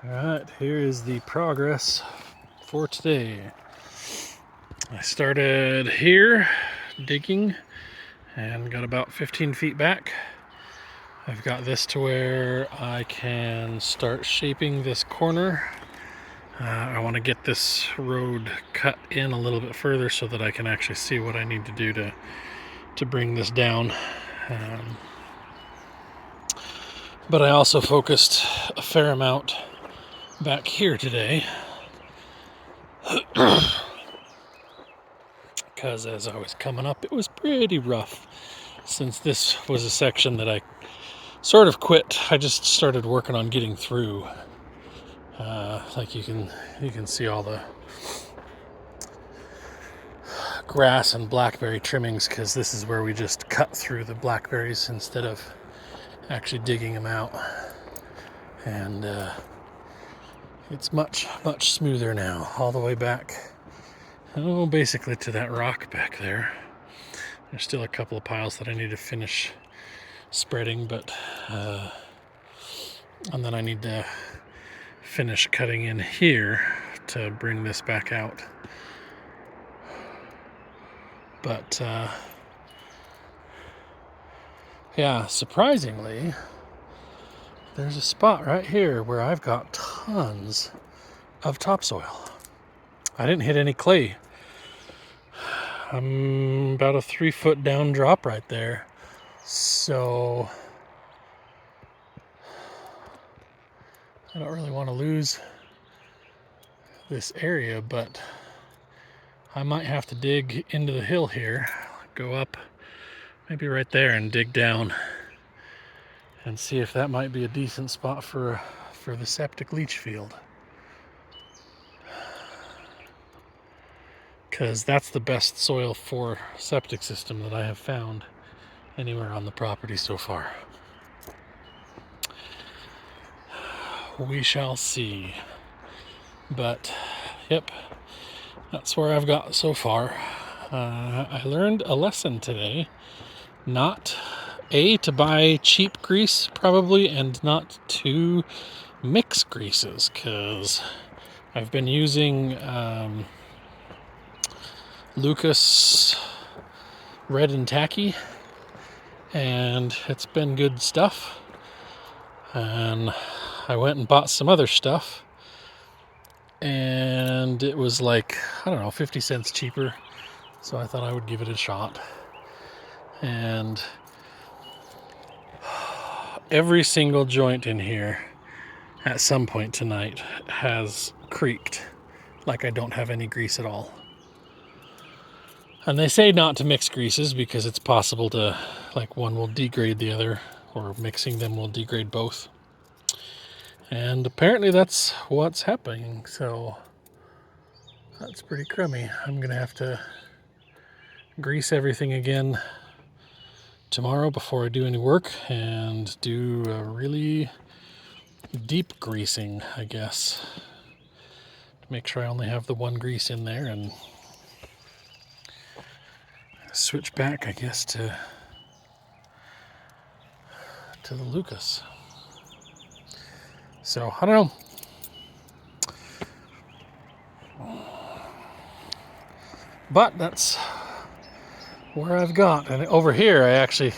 Alright, here is the progress for today. I started here digging and got about 15 feet back. I've got this to where I can start shaping this corner. I want to get this road cut in a little bit further so that I can actually see what I need to do to bring this down. But I also focused a fair amount back here today because as I was coming up it was pretty rough. Since this was a section that I sort of quit, I just started working on getting through. Like you can see all the grass and blackberry trimmings because this is where we just cut through the blackberries instead of actually digging them out. And it's much smoother now, all the way back, basically to that rock back there. There's still a couple of piles that I need to finish spreading, but and then I need to finish cutting in here to bring this back out. But yeah, surprisingly, there's a spot right here where I've got tons of topsoil. I didn't hit any clay. I'm about a 3-foot down drop right there. So I don't really want to lose this area, but I might have to dig into the hill here, go up maybe right there and dig down and see if that might be a decent spot for the septic leach field. Because that's the best soil for septic system that I have found anywhere on the property so far. We shall see. But yep, that's where I've got so far. I learned a lesson today. Not to buy cheap grease probably, and not to mix greases, because I've been using Lucas Red and Tacky, and it's been good stuff. And I went and bought some other stuff, and it was like, I don't know, 50 cents cheaper. So I thought I would give it a shot. And every single joint in here at some point tonight has creaked like I don't have any grease at all. And they say not to mix greases because it's possible to, like, one will degrade the other, or mixing them will degrade both. And apparently that's what's happening, so that's pretty crummy. I'm gonna have to grease everything again tomorrow before I do any work, and do a really deep greasing, I guess, to make sure I only have the one grease in there, and switch back, I guess, to the Lucas. So I don't know, but that's where I've got. And over here I actually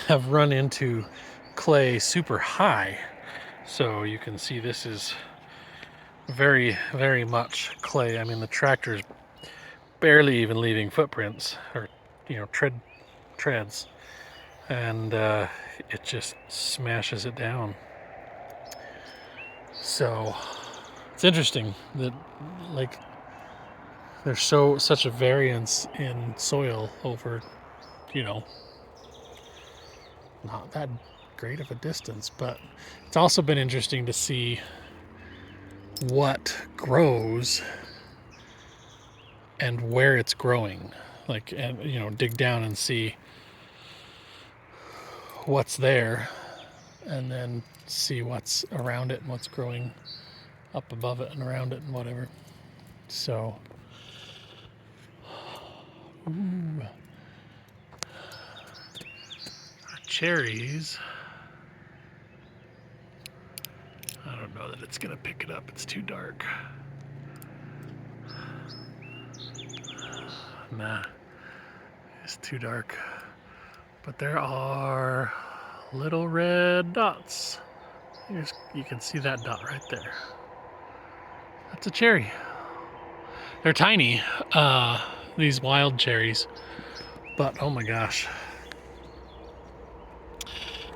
have run into clay super high, so you can see this is very much clay. I mean, the tractor's barely even leaving footprints, or treads, and it just smashes it down. So it's interesting that, like, there's such a variance in soil over, not that great of a distance. But it's also been interesting to see what grows and where it's growing. Like, and dig down and see what's there, and then see what's around it and what's growing up above it and around it and whatever. So cherries, I don't don't know that it's gonna pick it up. It's too dark. Nah, it's too dark. But there are little red dots. You can see that dot right there. That's a cherry. They're tiny, these wild cherries, but oh my gosh,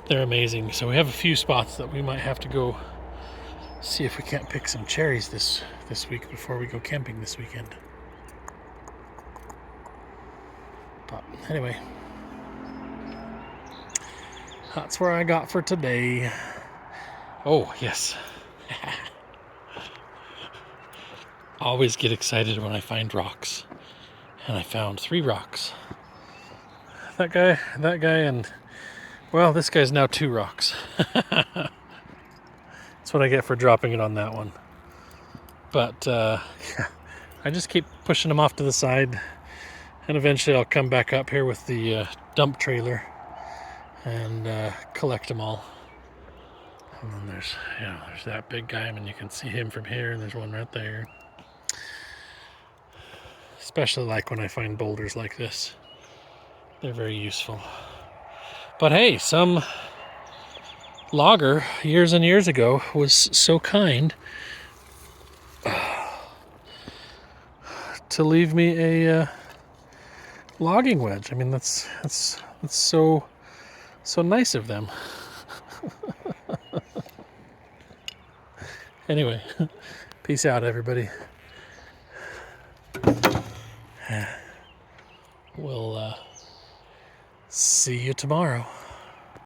they're amazing. So we have a few spots that we might have to go see if we can't pick some cherries this week before we go camping this weekend. But anyway, that's where I got for today. Oh yes. Always get excited when I find rocks. And I found 3 rocks. That guy, and well, this guy's now 2 rocks. That's what I get for dropping it on that one. But yeah, I just keep pushing them off to the side, and eventually I'll come back up here with the dump trailer and collect them all. And then there's that big guy. I mean, you can see him from here, and there's one right there. Especially like when I find boulders like this. They're very useful. But hey, some logger years and years ago was so kind to leave me a logging wedge. I mean, that's so nice of them. Anyway, peace out, everybody. We'll see you tomorrow.